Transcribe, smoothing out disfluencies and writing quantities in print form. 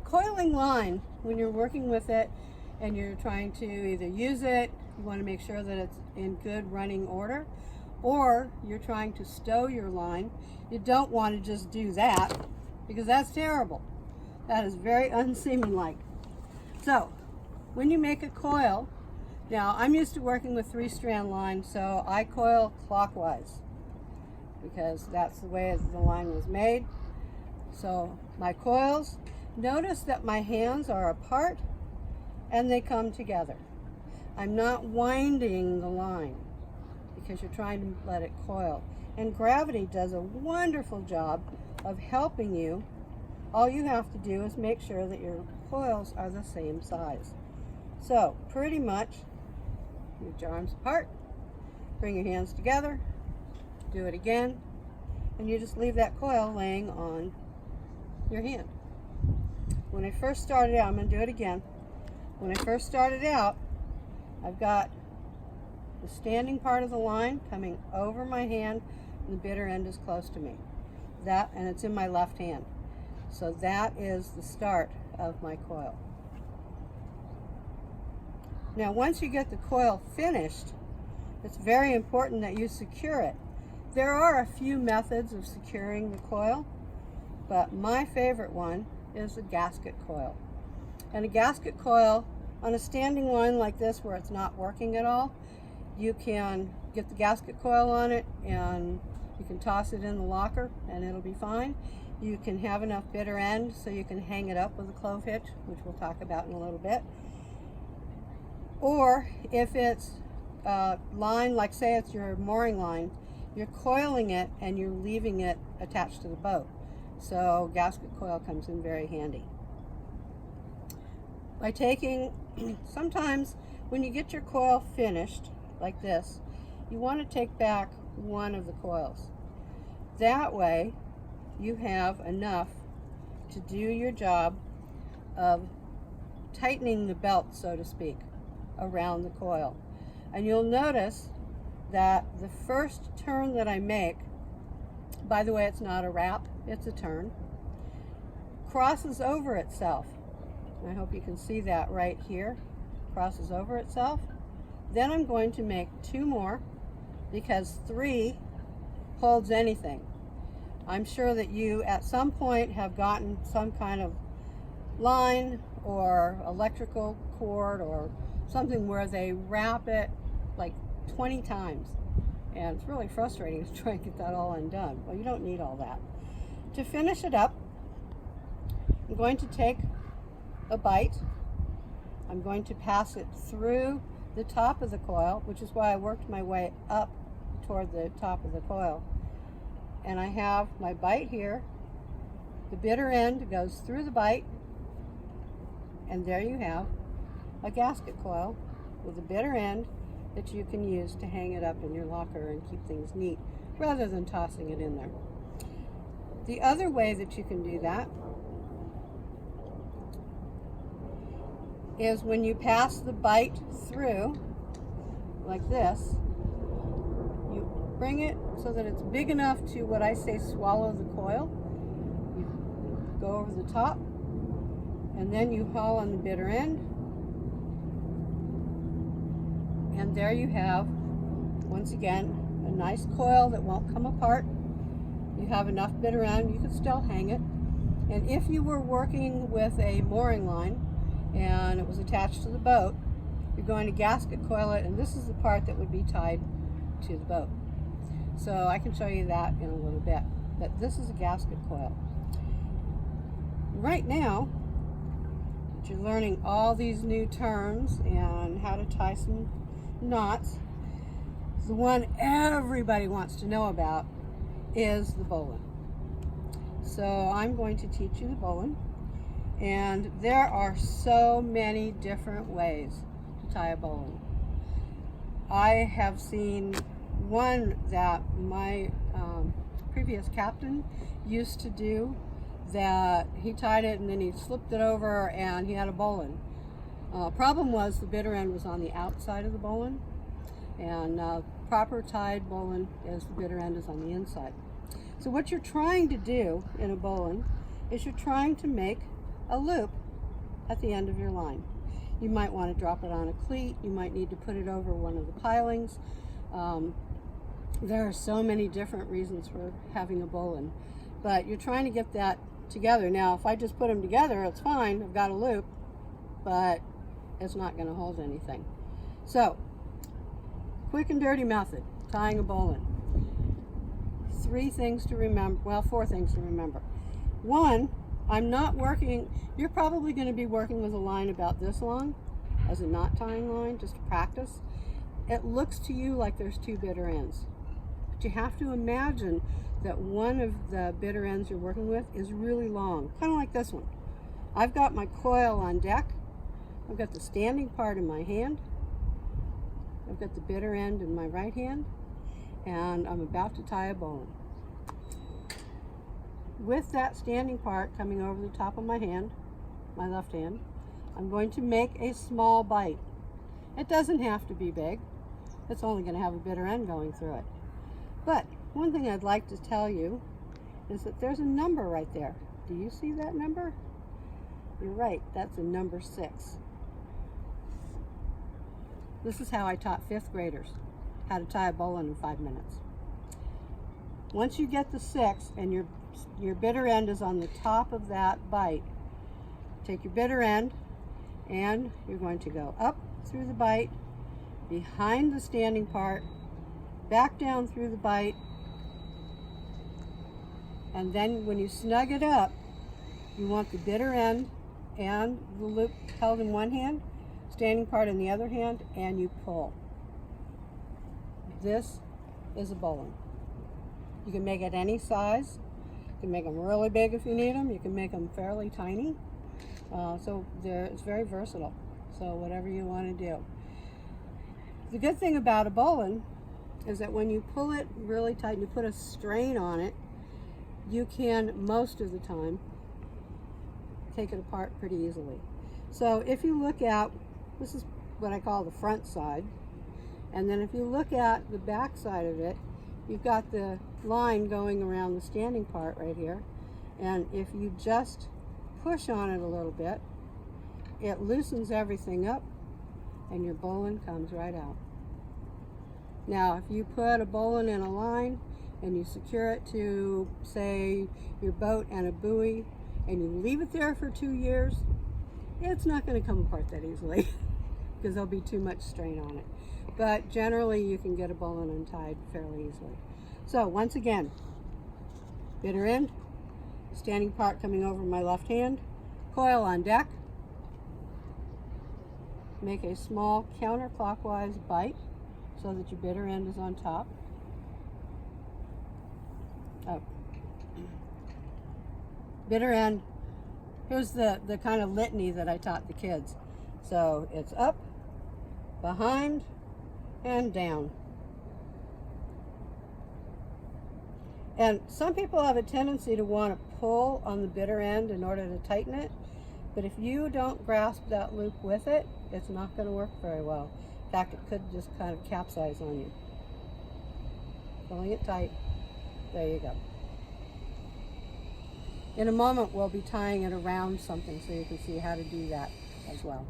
Coiling line, when you're working with it and you're trying to either use it, you want to make sure that it's in good running order, or you're trying to stow your line, you don't want to just do that because that's terrible. That is very unseamanlike. So when you make a coil, now I'm used to working with 3-strand line, so I coil clockwise because that's the way the line was made. So my coils, notice that my hands are apart and they come together. I'm not winding the line because you're trying to let it coil. And gravity does a wonderful job of helping you. All you have to do is make sure that your coils are the same size. So pretty much, move your arms apart, bring your hands together, do it again, and you just leave that coil laying on your hand. When I first started out, I'm going to do it again. When I first started out, I've got the standing part of the line coming over my hand, and the bitter end is close to me. That, and it's in my left hand. So that is the start of my coil. Now once you get the coil finished, it's very important that you secure it. There are a few methods of securing the coil, but my favorite one is a gasket coil. And a gasket coil on a standing line like this where it's not working at all, you can get the gasket coil on it and you can toss it in the locker and it'll be fine. You can have enough bitter end so you can hang it up with a clove hitch, which we'll talk about in a little bit. Or if it's a line, like say it's your mooring line, you're coiling it and you're leaving it attached to the boat. So gasket coil comes in very handy. By taking, sometimes when you get your coil finished like this, you want to take back one of the coils. That way you have enough to do your job of tightening the belt, so to speak, around the coil. And you'll notice that the first turn that I make, by the way, it's not a wrap, it's a turn, crosses over itself. I hope you can see that right here, crosses over itself. Then I'm going to make 2 more because 3 holds anything. I'm sure that you at some point have gotten some kind of line or electrical cord or something where they wrap it like 20 times. And it's really frustrating to try and get that all undone. Well, you don't need all that. To finish it up, I'm going to take a bite. I'm going to pass it through the top of the coil, which is why I worked my way up toward the top of the coil. And I have my bite here. The bitter end goes through the bite, and there you have a gasket coil with a bitter end that you can use to hang it up in your locker and keep things neat rather than tossing it in there. The other way that you can do that is when you pass the bite through like this, you bring it so that it's big enough to, what I say, swallow the coil. You go over the top and then you haul on the bitter end. And there you have, once again, a nice coil that won't come apart. You have enough bitter end, you can still hang it. And if you were working with a mooring line and it was attached to the boat, you're going to gasket coil it, and this is the part that would be tied to the boat. So I can show you that in a little bit, but this is a gasket coil. Right now, that you're learning all these new terms and how to tie some knots, the one everybody wants to know about is the bowline. So I'm going to teach you the bowline, and there are so many different ways to tie a bowline. I have seen one that my previous captain used to do, that he tied it and then he slipped it over and he had a bowline. Problem was the bitter end was on the outside of the bowline, and proper tied bowline is the bitter end is on the inside. So what you're trying to do in a bowline is you're trying to make a loop at the end of your line. You might want to drop it on a cleat. You might need to put it over one of the pilings. There are so many different reasons for having a bowline, but you're trying to get that together. Now, if I just put them together, it's fine. I've got a loop, but it's not going to hold anything. So, quick and dirty method, tying a bowline. 3 things to remember, well, 4 things to remember. 1, I'm not working, you're probably going to be working with a line about this long as a knot tying line, just to practice. It looks to you like there's 2 bitter ends, but you have to imagine that one of the bitter ends you're working with is really long, kind of like this one. I've got my coil on deck. I've got the standing part in my hand. I've got the bitter end in my right hand, and I'm about to tie a bowline. With that standing part coming over the top of my hand, my left hand, I'm going to make a small bite. It doesn't have to be big. It's only going to have a bitter end going through it. But one thing I'd like to tell you is that there's a number right there. Do you see that number? You're right, that's a number 6. This is how I taught 5th graders how to tie a bowline in 5 minutes. Once you get the 6 and your bitter end is on the top of that bite, take your bitter end and you're going to go up through the bite, behind the standing part, back down through the bite, and then when you snug it up, you want the bitter end and the loop held in one hand, standing part in the other hand, and you pull. This is a bowline. You can make it any size. You can make them really big if you need them. You can make them fairly tiny. So it's very versatile. So whatever you want to do. The good thing about a bowline is that when you pull it really tight and you put a strain on it, you can, most of the time, take it apart pretty easily. So if you look at, this is what I call the front side, and then if you look at the back side of it, you've got the line going around the standing part right here, and if you just push on it a little bit, it loosens everything up and your bowline comes right out. Now, if you put a bowline in a line and you secure it to, say, your boat and a buoy, and you leave it there for 2 years, it's not going to come apart that easily because there'll be too much strain on it. But generally, you can get a bowline untied fairly easily. So once again, bitter end, standing part coming over my left hand, coil on deck, make a small counterclockwise bite so that your bitter end is on top. Oh. Bitter end, here's the kind of litany that I taught the kids. So it's up, behind, and down. And some people have a tendency to want to pull on the bitter end in order to tighten it, but if you don't grasp that loop with it, it's not going to work very well. In fact, it could just kind of capsize on you. Pulling it tight. There you go. In a moment, we'll be tying it around something so you can see how to do that as well.